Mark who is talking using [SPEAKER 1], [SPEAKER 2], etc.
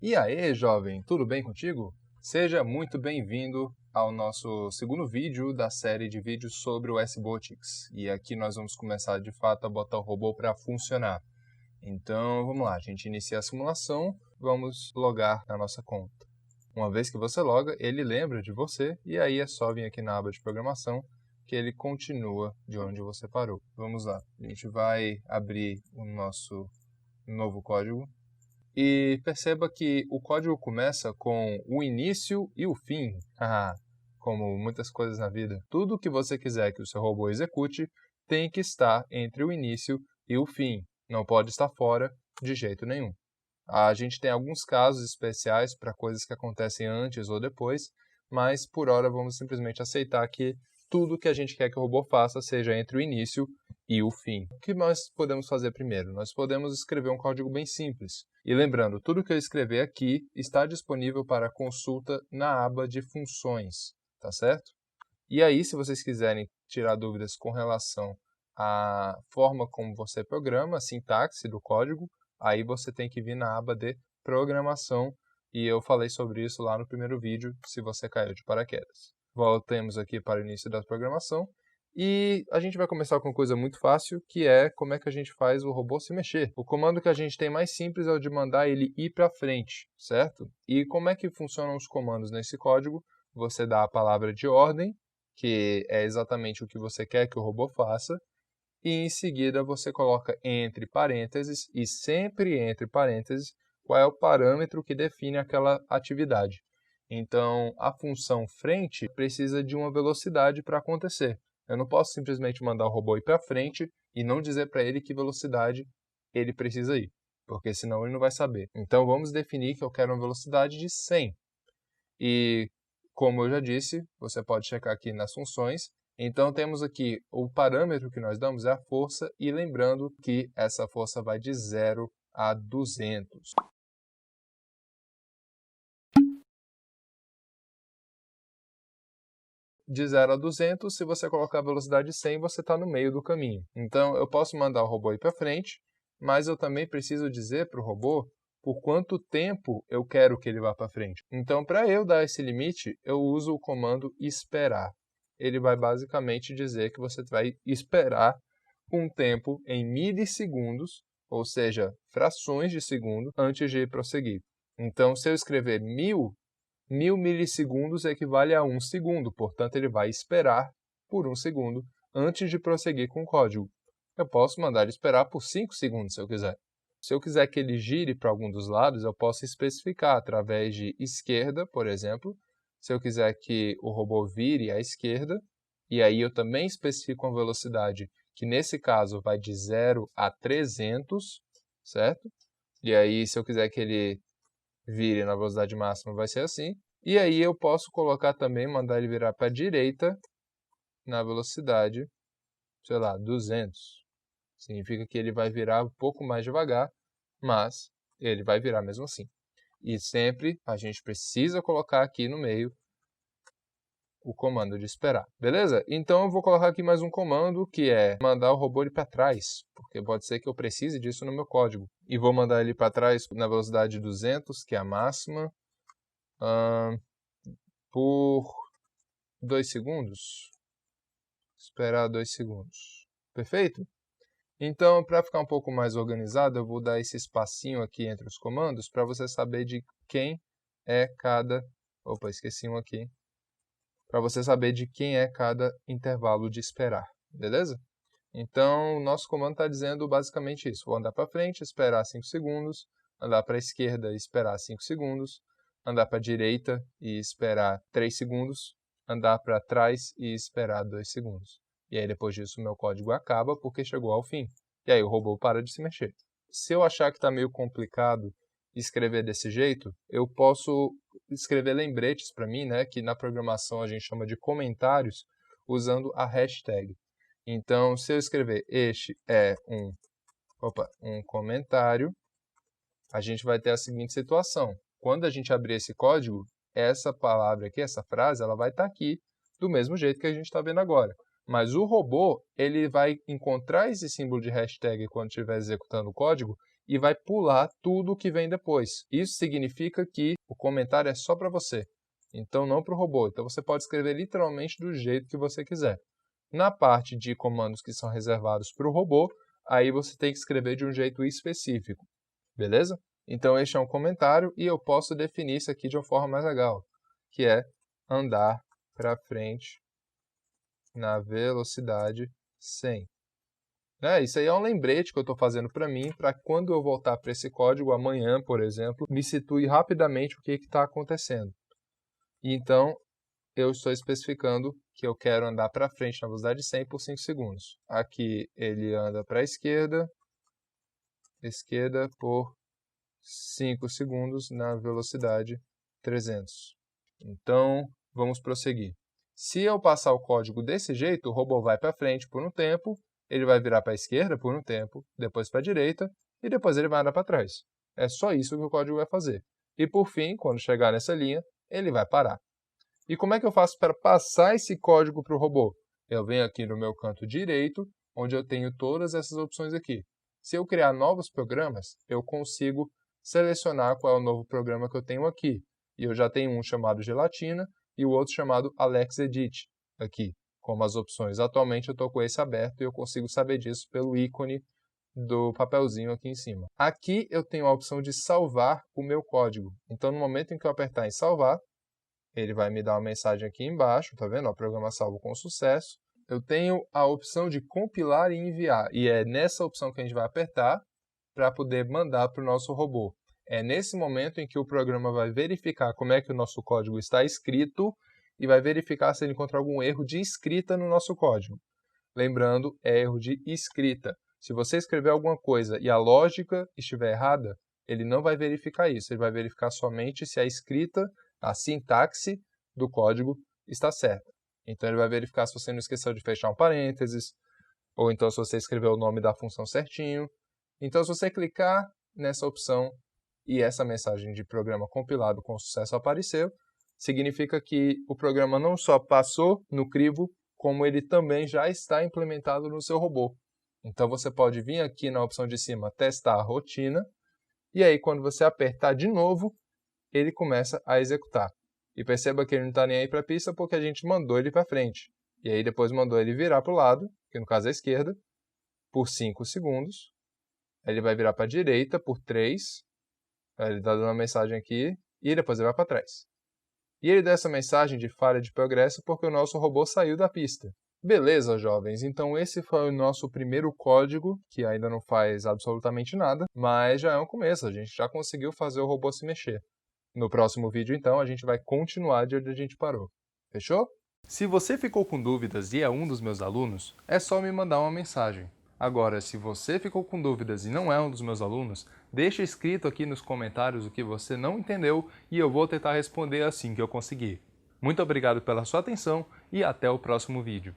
[SPEAKER 1] E aí, jovem, tudo bem contigo? Seja muito bem-vindo ao nosso segundo vídeo da série de vídeos sobre o SBotix. E aqui nós vamos começar de fato a botar o robô para funcionar. Então, vamos lá, a gente inicia a simulação, vamos logar na nossa conta. Uma vez que você loga, ele lembra de você e aí é só vir aqui na aba de programação que ele continua de onde você parou. Vamos lá, a gente vai abrir o nosso novo código. E perceba que o código começa com o início e o fim. Como muitas coisas na vida. Tudo que você quiser que o seu robô execute tem que estar entre o início e o fim. Não pode estar fora de jeito nenhum. A gente tem alguns casos especiais para coisas que acontecem antes ou depois, mas por hora vamos simplesmente aceitar que tudo que a gente quer que o robô faça seja entre o início e o fim. O que nós podemos fazer primeiro? Nós podemos escrever um código bem simples. E lembrando, tudo que eu escrever aqui está disponível para consulta na aba de funções, tá certo? E aí, se vocês quiserem tirar dúvidas com relação à forma como você programa, a sintaxe do código, aí você tem que vir na aba de programação, e eu falei sobre isso lá no primeiro vídeo, se você caiu de paraquedas. Voltemos aqui para o início da programação, e a gente vai começar com uma coisa muito fácil, que é como é que a gente faz o robô se mexer. O comando que a gente tem mais simples é o de mandar ele ir para frente, certo? E como é que funcionam os comandos nesse código? Você dá a palavra de ordem, que é exatamente o que você quer que o robô faça, e em seguida você coloca entre parênteses, e sempre entre parênteses, qual é o parâmetro que define aquela atividade. Então, a função frente precisa de uma velocidade para acontecer. Eu não posso simplesmente mandar o robô ir para frente e não dizer para ele que velocidade ele precisa ir, porque senão ele não vai saber. Então, vamos definir que eu quero uma velocidade de 100. E, como eu já disse, você pode checar aqui nas funções. Então, temos aqui o parâmetro que nós damos é a força, e lembrando que essa força vai de 0 a 200. De 0 a 200, se você colocar a velocidade 100, você está no meio do caminho. Então, eu posso mandar o robô ir para frente, mas eu também preciso dizer para o robô por quanto tempo eu quero que ele vá para frente. Então, para eu dar esse limite, eu uso o comando esperar. Ele vai basicamente dizer que você vai esperar um tempo em milissegundos, ou seja, frações de segundo, antes de prosseguir. Então, se eu escrever 1000 milissegundos equivale a 1 segundo, portanto ele vai esperar por 1 segundo antes de prosseguir com o código. Eu posso mandar ele esperar por 5 segundos se eu quiser. Se eu quiser que ele gire para algum dos lados, eu posso especificar através de esquerda, por exemplo. Se eu quiser que o robô vire à esquerda, e aí eu também especifico uma velocidade que nesse caso vai de 0 a 300, certo? E aí se eu quiser que ele vire na velocidade máxima, vai ser assim. E aí eu posso colocar também, mandar ele virar para a direita na velocidade, sei lá, 200. Significa que ele vai virar um pouco mais devagar, mas ele vai virar mesmo assim. E sempre a gente precisa colocar aqui no meio o comando de esperar, beleza? Então eu vou colocar aqui mais um comando, que é mandar o robô ir para trás, porque pode ser que eu precise disso no meu código. E vou mandar ele para trás na velocidade 200, que é a máxima, por 2 segundos. Esperar 2 segundos. Perfeito? Então, para ficar um pouco mais organizado, eu vou dar esse espacinho aqui entre os comandos para você saber de quem é cada... Opa, esqueci um aqui. Para você saber de quem é cada intervalo de esperar, beleza? Então, o nosso comando está dizendo basicamente isso. Vou andar para frente, esperar 5 segundos, andar para a esquerda e esperar 5 segundos, andar para a direita e esperar 3 segundos, andar para trás e esperar 2 segundos. E aí, depois disso, o meu código acaba porque chegou ao fim. E aí, o robô para de se mexer. Se eu achar que está meio complicado escrever desse jeito, eu posso escrever lembretes para mim, né, que na programação a gente chama de comentários, usando a hashtag. Então, se eu escrever este é um comentário, a gente vai ter a seguinte situação. Quando a gente abrir esse código, essa palavra aqui, essa frase, ela vai estar aqui do mesmo jeito que a gente está vendo agora. Mas o robô, ele vai encontrar esse símbolo de hashtag quando estiver executando o código e vai pular tudo o que vem depois. Isso significa que o comentário é só para você, então não para o robô. Então você pode escrever literalmente do jeito que você quiser. Na parte de comandos que são reservados para o robô, aí você tem que escrever de um jeito específico, beleza? Então este é um comentário e eu posso definir isso aqui de uma forma mais legal, que é andar para frente na velocidade 100. Isso aí é um lembrete que eu estou fazendo para mim, para quando eu voltar para esse código amanhã, por exemplo, me situe rapidamente o que está acontecendo. E então, eu estou especificando que eu quero andar para frente na velocidade 100 por 5 segundos. Aqui ele anda para a esquerda por 5 segundos na velocidade 300. Então, vamos prosseguir. Se eu passar o código desse jeito, o robô vai para frente por um tempo, ele vai virar para a esquerda por um tempo, depois para a direita, e depois ele vai andar para trás. É só isso que o código vai fazer. E por fim, quando chegar nessa linha, ele vai parar. E como é que eu faço para passar esse código para o robô? Eu venho aqui no meu canto direito, onde eu tenho todas essas opções aqui. Se eu criar novos programas, eu consigo selecionar qual é o novo programa que eu tenho aqui. E eu já tenho um chamado Gelatina e o outro chamado AlexEdit aqui, como as opções. Atualmente eu estou com esse aberto e eu consigo saber disso pelo ícone do papelzinho aqui em cima. Aqui eu tenho a opção de salvar o meu código. Então no momento em que eu apertar em salvar, ele vai me dar uma mensagem aqui embaixo, tá vendo? O programa salvo com sucesso. Eu tenho a opção de compilar e enviar, e é nessa opção que a gente vai apertar para poder mandar para o nosso robô. É nesse momento em que o programa vai verificar como é que o nosso código está escrito e vai verificar se ele encontra algum erro de escrita no nosso código. Lembrando, é erro de escrita. Se você escrever alguma coisa e a lógica estiver errada, ele não vai verificar isso. Ele vai verificar somente se a escrita, a sintaxe do código está certa. Então ele vai verificar se você não esqueceu de fechar um parênteses, ou então se você escreveu o nome da função certinho. Então se você clicar nessa opção e essa mensagem de programa compilado com sucesso apareceu, significa que o programa não só passou no crivo, como ele também já está implementado no seu robô. Então você pode vir aqui na opção de cima, testar a rotina, e aí quando você apertar de novo, ele começa a executar. E perceba que ele não está nem aí para a pista porque a gente mandou ele para frente. E aí depois mandou ele virar para o lado, que no caso é a esquerda, por 5 segundos. Aí ele vai virar para a direita por 3. Aí ele está dando uma mensagem aqui e depois ele vai para trás. E ele dá essa mensagem de falha de progresso porque o nosso robô saiu da pista. Beleza, jovens, então esse foi o nosso primeiro código, que ainda não faz absolutamente nada, mas já é um começo, a gente já conseguiu fazer o robô se mexer. No próximo vídeo, então, a gente vai continuar de onde a gente parou. Fechou? Se você ficou com dúvidas e é um dos meus alunos, é só me mandar uma mensagem. Agora, se você ficou com dúvidas e não é um dos meus alunos, deixa escrito aqui nos comentários o que você não entendeu e eu vou tentar responder assim que eu conseguir. Muito obrigado pela sua atenção e até o próximo vídeo.